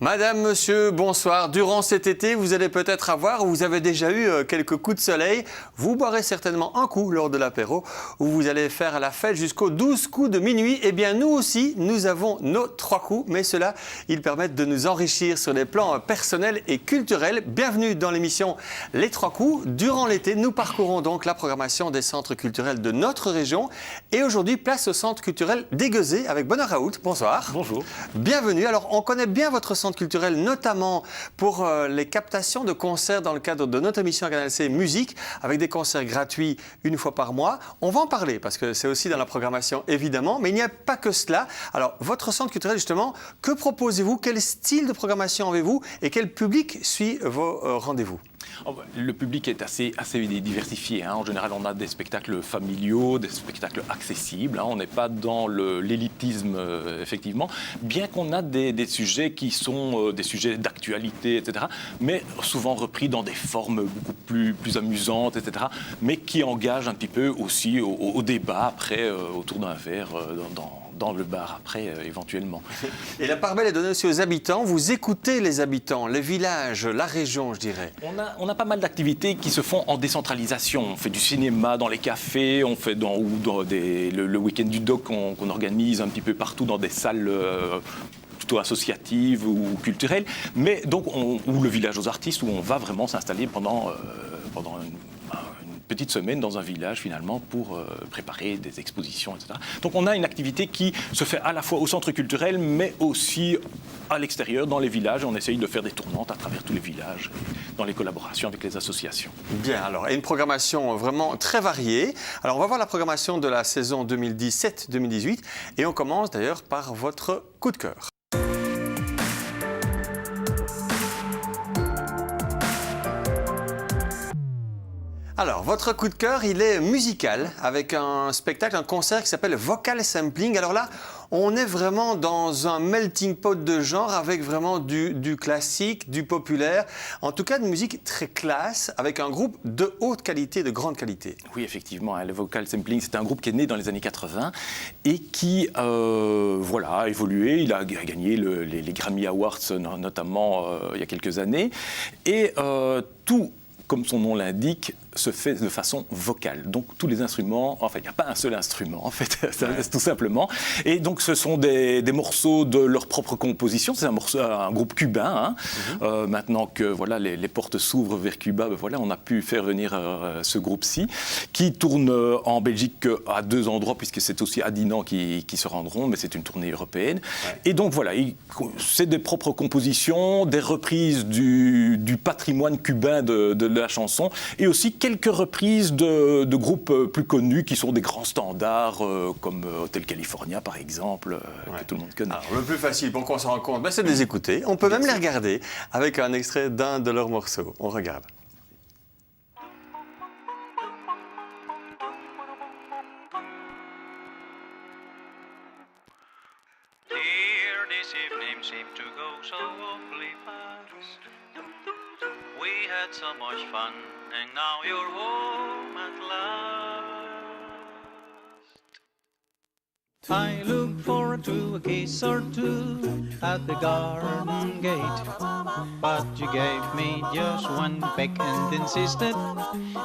Madame, monsieur, bonsoir. Durant cet été, vous allez peut-être avoir, ou vous avez déjà eu quelques coups de soleil. Vous boirez certainement un coup lors de l'apéro, où vous allez faire la fête jusqu'aux 12 coups de minuit. Eh bien, nous aussi, nous avons nos 3 coups, mais ceux-là, ils permettent de nous enrichir sur les plans personnels et culturels. Bienvenue dans l'émission Les 3 coups. Durant l'été, nous parcourons donc la programmation des centres culturels de notre région. Et aujourd'hui, place au centre culturel d'Aiguezé avec Bonheur Raoult. Bonsoir. Bonjour. Bienvenue. Alors, on connaît bien votre centre culturel, notamment pour les captations de concerts dans le cadre de notre émission à Canal C Musique, avec des concerts gratuits une fois par mois. On va en parler parce que c'est aussi dans la programmation, évidemment, mais il n'y a pas que cela. Alors, votre centre culturel, justement, que proposez-vous? Quel style de programmation avez-vous et quel public suit vos rendez-vous? Le public est assez diversifié. En général, on a des spectacles familiaux, des spectacles accessibles. On n'est pas dans l'élitisme, effectivement, bien qu'on a des sujets qui sont des sujets d'actualité, etc., mais souvent repris dans des formes beaucoup plus amusantes, etc., mais qui engagent un petit peu aussi au débat après, autour d'un verre, dans le bar après, éventuellement. Et la part belle est donnée aussi aux habitants. Vous écoutez les habitants, les villages, la région, je dirais. On a pas mal d'activités qui se font en décentralisation. On fait du cinéma dans les cafés, on fait le week-end du doc qu'on organise un petit peu partout dans des salles plutôt associatives ou culturelles, mais donc ou le village aux artistes où on va vraiment s'installer pendant une petite semaine dans un village finalement pour préparer des expositions, etc. Donc on a une activité qui se fait à la fois au centre culturel mais aussi à l'extérieur, dans les villages. On essaye de faire des tournantes à travers tous les villages, dans les collaborations avec les associations. Bien, alors, et une programmation vraiment très variée. Alors on va voir la programmation de la saison 2017-2018 et on commence d'ailleurs par votre coup de cœur. Alors, votre coup de cœur, il est musical, avec un spectacle, un concert qui s'appelle Vocal Sampling. Alors là, on est vraiment dans un melting pot de genres, avec vraiment du classique, du populaire, en tout cas de musique très classe, avec un groupe de haute qualité, de grande qualité. Oui, effectivement, le Vocal Sampling, c'est un groupe qui est né dans les années 80 et qui a évolué. Il a gagné les Grammy Awards, notamment il y a quelques années. Et tout, comme son nom l'indique, se fait de façon vocale. Donc tous les instruments, enfin il n'y a pas un seul instrument en fait, tout simplement. Et donc ce sont des morceaux de leur propre composition. C'est un groupe cubain. Maintenant que voilà, les portes s'ouvrent vers Cuba, on a pu faire venir ce groupe-ci, qui tourne en Belgique à 2 endroits, puisque c'est aussi à Dinan qui se rendront, mais c'est une tournée européenne. Ouais. Et donc voilà, c'est des propres compositions, des reprises du patrimoine cubain de la chanson, et aussi quelques reprises de groupes plus connus qui sont des grands standards comme Hotel California par exemple, que tout le monde connaît. Alors, le plus facile pour qu'on se rende compte, c'est de les écouter. On peut même les regarder avec un extrait d'un de leurs morceaux. On regarde. Dear, this evening seemed to go so awfully fast. We had so much fun, and now you're home at last. I look forward to a kiss or two at the garden gate, but you gave me just one peck and insisted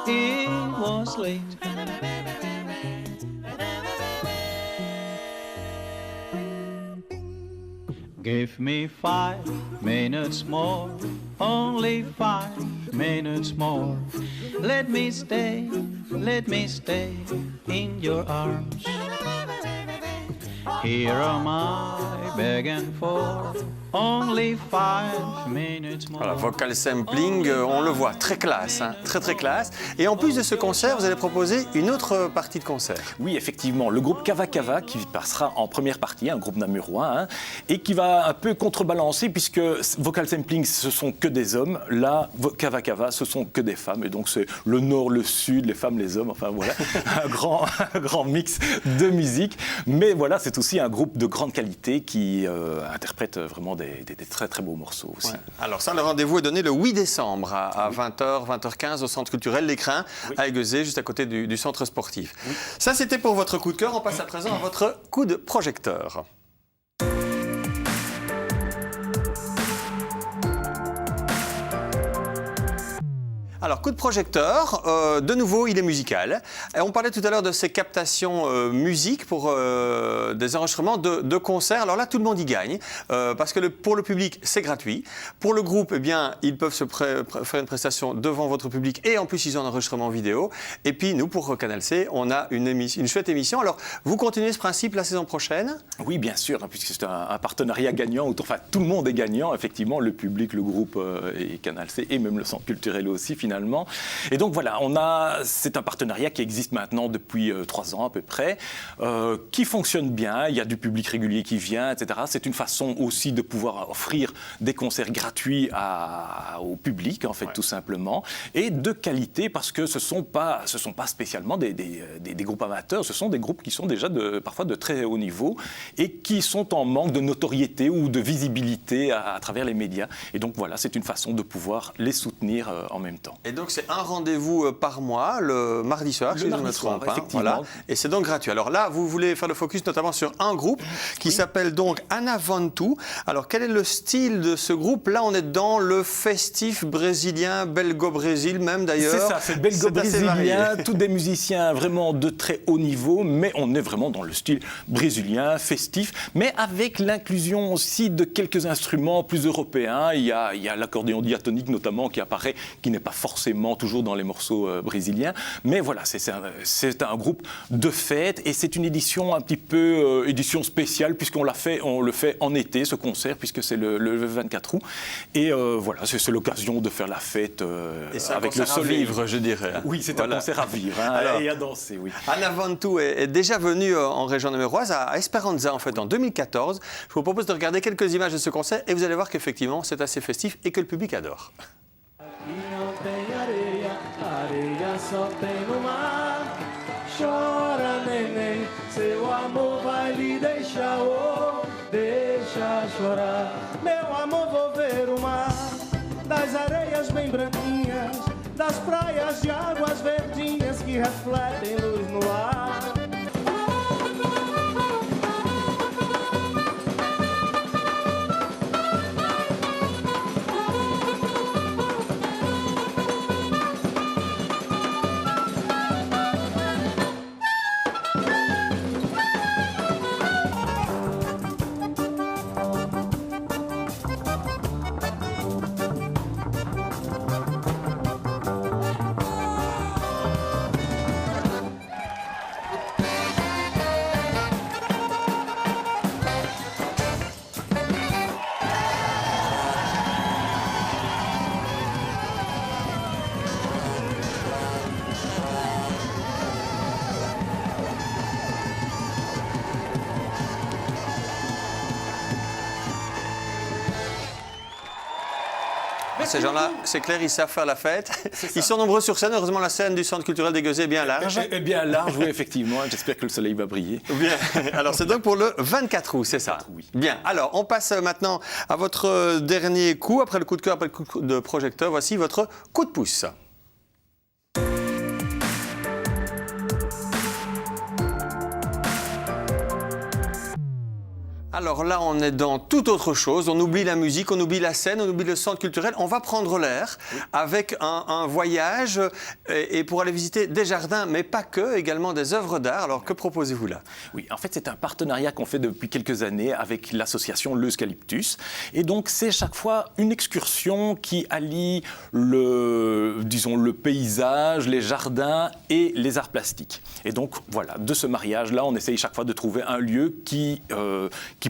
it was late. Give me 5 minutes more, only 5 minutes more. Let me stay in your arms. Here am I begging for only 5 minutes more. Voilà, Vocal Sampling, on le voit, très classe, très classe. Et en plus de ce concert, vous allez proposer une autre partie de concert. Oui, effectivement, le groupe Cava Cava qui passera en première partie, un groupe namurois, et qui va un peu contrebalancer, puisque Vocal Sampling, ce sont que des hommes. Là, Cava Cava, ce sont que des femmes. Et donc c'est le nord, le sud, les femmes, les hommes, enfin voilà, un grand mix de musique. Mais voilà, c'est aussi un groupe de grande qualité qui interprète vraiment des très très beaux morceaux aussi. Ouais. Alors ça, le rendez-vous est donné le 8 décembre à 20h, 20h15 au Centre culturel L'Écrin, à Aiguezé, juste à côté du centre sportif. Oui. Ça, c'était pour votre coup de cœur. On passe à présent à votre coup de projecteur. Alors, coup de projecteur, de nouveau, il est musical. Et on parlait tout à l'heure de ces captations musique pour des enregistrements de concerts. Alors là, tout le monde y gagne, parce que pour le public, c'est gratuit. Pour le groupe, eh bien, ils peuvent se faire une prestation devant votre public et en plus, ils ont un enregistrement vidéo. Et puis, nous, pour Canal C, on a une chouette émission. Alors, vous continuez ce principe la saison prochaine? Oui, bien sûr, puisque c'est un partenariat gagnant. Enfin, tout le monde est gagnant, effectivement, le public, le groupe et Canal C, et même le centre culturel aussi, finalement. Et donc, voilà, c'est un partenariat qui existe maintenant depuis 3 ans à peu près, qui fonctionne bien. Il y a du public régulier qui vient, etc. C'est une façon aussi de pouvoir offrir des concerts gratuits au public, en fait, tout simplement, et de qualité, parce que ce sont pas spécialement des groupes amateurs, ce sont des groupes qui sont déjà parfois de très haut niveau et qui sont en manque de notoriété ou de visibilité à travers les médias. Et donc voilà, c'est une façon de pouvoir les soutenir en même temps. Et donc c'est un rendez-vous par mois, le mardi soir, si je ne me trompe pas. Voilà. Et c'est donc gratuit. Alors là, vous voulez faire le focus notamment sur un groupe qui s'appelle donc Anavantu. Alors quel est le style de ce groupe? Là, on est dans le festif brésilien, belgo-brésil même d'ailleurs. C'est ça, c'est belgo-brésilien, tous des musiciens vraiment de très haut niveau, mais on est vraiment dans le style brésilien, festif, mais avec l'inclusion aussi de quelques instruments plus européens. Il y a l'accordéon diatonique notamment qui apparaît, qui n'est pas forcément toujours dans les morceaux brésiliens, mais voilà, c'est un groupe de fête et c'est une édition un petit peu édition spéciale puisqu'on le fait en été, ce concert, puisque c'est le 24 août, et voilà, c'est l'occasion de faire la fête avec le soleil. À vivre, je dirais. Oui, c'est un concert à vivre et à danser, oui. Anavantu est déjà venu en région namuroise, à Esperanza en fait, en 2014. Je vous propose de regarder quelques images de ce concert et vous allez voir qu'effectivement c'est assez festif et que le public adore. Chora, neném, seu amor vai lhe deixar, oh, deixa chorar. Meu amor, vou ver o mar, das areias bem branquinhas, das praias de águas verdinhas que refletem luz no ar. Ces gens-là, c'est clair, ils savent faire la fête. Ils sont nombreux sur scène. Heureusement, la scène du centre culturel des Gueusets est bien large. Et bien large, oui, effectivement. J'espère que le soleil va briller. Bien. Alors, c'est donc pour le 24 août, c'est ça? Oui. Bien. Alors, on passe maintenant à votre dernier coup. Après le coup de cœur, après le coup de projecteur, voici votre coup de pouce. Alors là, on est dans toute autre chose. On oublie la musique, on oublie la scène, on oublie le centre culturel. On va prendre l'air avec un voyage et pour aller visiter des jardins, mais pas que, également des œuvres d'art. Alors, que proposez-vous là? Oui, en fait, c'est un partenariat qu'on fait depuis quelques années avec l'association L'Eucalyptus. Et donc, c'est chaque fois une excursion qui allie le paysage, les jardins et les arts plastiques. Et donc, voilà, de ce mariage-là, on essaye chaque fois de trouver un lieu qui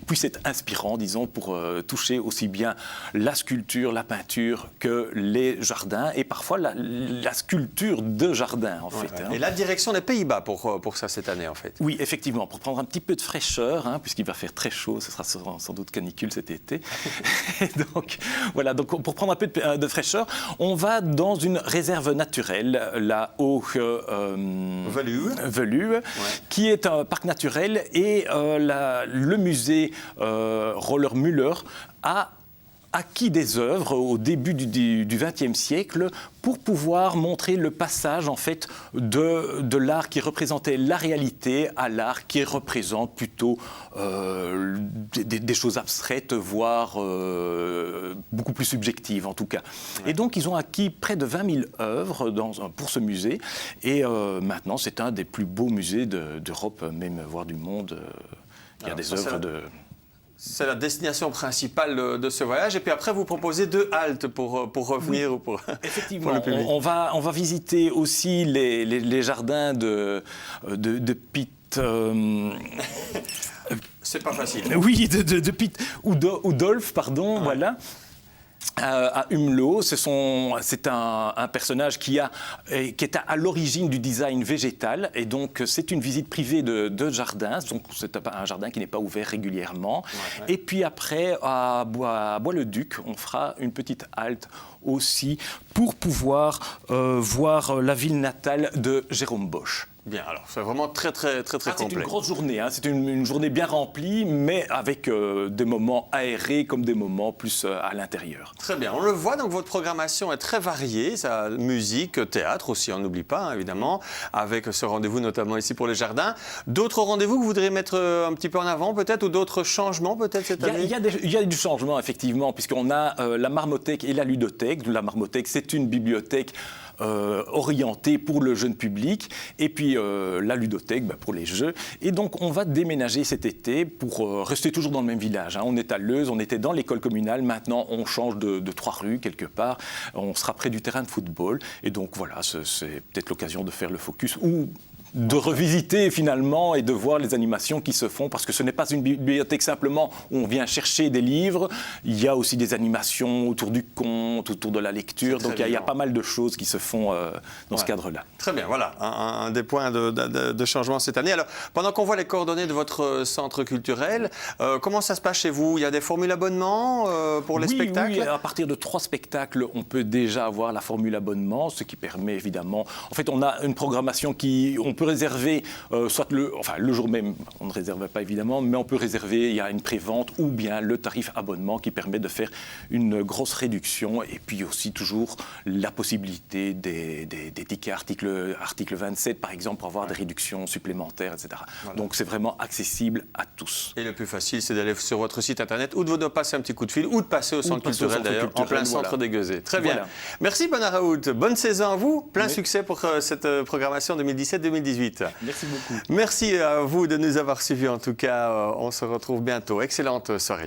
puisse être inspirant, disons, pour toucher aussi bien la sculpture, la peinture que les jardins et parfois la sculpture de jardin, en fait. Et la direction des Pays-Bas pour ça cette année, en fait. Oui, effectivement, pour prendre un petit peu de fraîcheur, puisqu'il va faire très chaud, ce sera sans doute canicule cet été. Et donc, voilà, donc pour prendre un peu de fraîcheur, on va dans une réserve naturelle, la Haut-Veluwe, qui est un parc naturel et le musée Roller Müller a acquis des œuvres au début du XXe siècle pour pouvoir montrer le passage en fait de l'art qui représentait la réalité à l'art qui représente plutôt des choses abstraites, voire beaucoup plus subjectives en tout cas. Ouais. Et donc ils ont acquis près de 20 000 œuvres pour ce musée et maintenant c'est un des plus beaux musées d'Europe, même voire du monde. Il y a des œuvres de... C'est la destination principale de ce voyage. Et puis après, vous proposez 2 haltes pour revenir. Oui. Ou pour, effectivement, pour le public. On va visiter aussi les jardins de Pitt. C'est pas facile. Oui, de Pitt Oudolf, pardon, ouais. Voilà. À Umlo, c'est un personnage qui est à l'origine du design végétal et donc c'est une visite privée de jardin, donc c'est un jardin qui n'est pas ouvert régulièrement. Ouais, ouais. Et puis après à Bois-le-Duc, on fera une petite halte aussi pour pouvoir voir la ville natale de Jérôme Bosch. Bien, alors c'est vraiment très complet. C'est une grosse journée, hein. C'est une journée bien remplie, mais avec des moments aérés comme des moments plus à l'intérieur. Très bien, on le voit, donc votre programmation est très variée, ça, musique, théâtre aussi, on n'oublie pas hein, évidemment, avec ce rendez-vous notamment ici pour les jardins. D'autres rendez-vous que vous voudriez mettre un petit peu en avant peut-être, ou d'autres changements peut-être cette année? Il y a du changement effectivement, puisqu'on a la Marmothèque et la Ludothèque. La Marmothèque, c'est une bibliothèque orientée pour le jeune public, et puis la ludothèque pour les jeux. Et donc on va déménager cet été pour rester toujours dans le même village. Hein. On est à Leuze, on était dans l'école communale, maintenant on change de 3 rues quelque part, on sera près du terrain de football, et donc voilà, c'est peut-être l'occasion de faire le focus, ou de revisiter finalement et de voir les animations qui se font, parce que ce n'est pas une bibliothèque simplement où on vient chercher des livres, il y a aussi des animations autour du conte, autour de la lecture, donc il y a pas mal de choses qui se font dans ce cadre-là. Très bien, voilà, un des points de changement cette année. Alors, pendant qu'on voit les coordonnées de votre centre culturel, comment ça se passe chez vous? Il y a des formules abonnement pour les spectacles? Oui, à partir de 3 spectacles, on peut déjà avoir la formule abonnement, ce qui permet évidemment... En fait, on a une programmation on peut réserver, soit le jour même, on ne réserve pas évidemment, mais on peut réserver, il y a une prévente ou bien le tarif abonnement qui permet de faire une grosse réduction, et puis aussi toujours la possibilité des tickets article 27 par exemple pour avoir des réductions supplémentaires, etc. Voilà. Donc c'est vraiment accessible à tous. Et le plus facile, c'est d'aller sur votre site internet ou de passer un petit coup de fil ou de passer au centre culturel d'ailleurs, en plein centre des Gueusets. Très bien. Voilà. Merci Bonaraout, bonne saison à vous, plein succès pour cette programmation 2017-2018. Merci beaucoup. Merci à vous de nous avoir suivis en tout cas. On se retrouve bientôt. Excellente soirée.